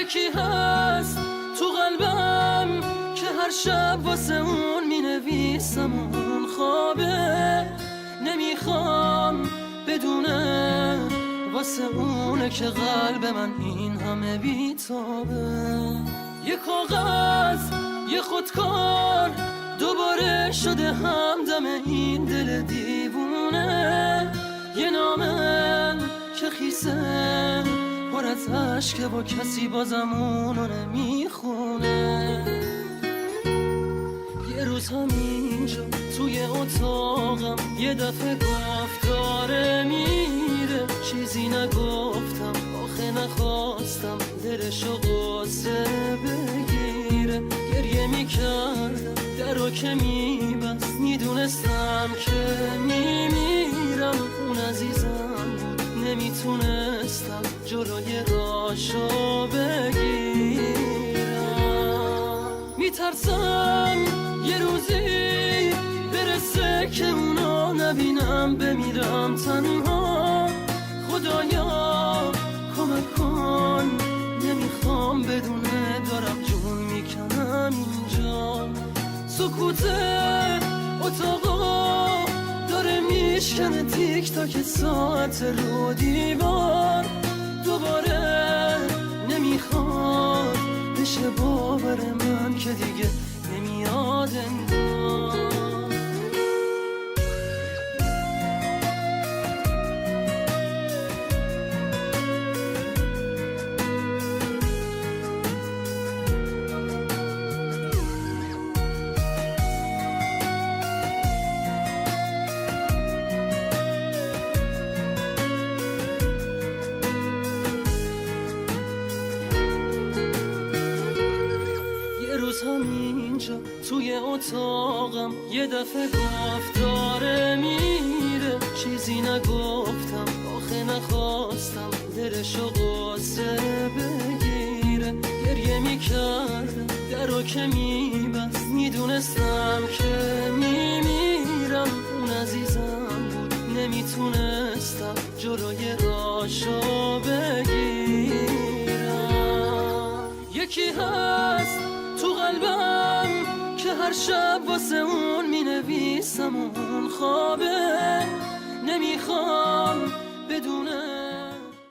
یکی هست تو قلبم که هر شب واسه اون می نویسم اون خوابه، نمیخوام بدونه واسه اونه که قلب من این همه بیتابه. یه کاغذ یه خودکار دوباره شده همدم این دل دیوونه، یه نامه که خیسه پر از عشقه و کسی بازم اونو نمیخونه. یه روز همینجا توی اتاقم یه دفعه گفت داره میره، چیزی نگفتم آخه نخواستم دلشو قصه بگیره. گریه میکردم درو که میبست، میدونستم که میمیرم. اون عزیزم بود نمیتونستم جلوی راشو بگیرم. میترسم یه روزی برسه که اونو نبینم، بمیرم تنها. خدایا کمک کن، نمیخوام بدونه دارم جون میکنم اینجا. سکوت اتاقا داره میشکنه تیک تاک ساعت رو دیوار. دوباره نمیخواد بشه باور من که دیگه نمیاد انگار. روز همینجا توی اتاقم یه دفعه گفت داره میره، چیزی نگفتم آخه نخواستم دلشو قصه بگیره. گریه میکردم درو که میبست، میدونستم که میمیرم. اون عزیزم بود نمیتونستم جلوی راشو بگیرم. یکی هست تو قلبم که هر شب واسه اون می نویسم اون خوابه، نمیخوام بدونه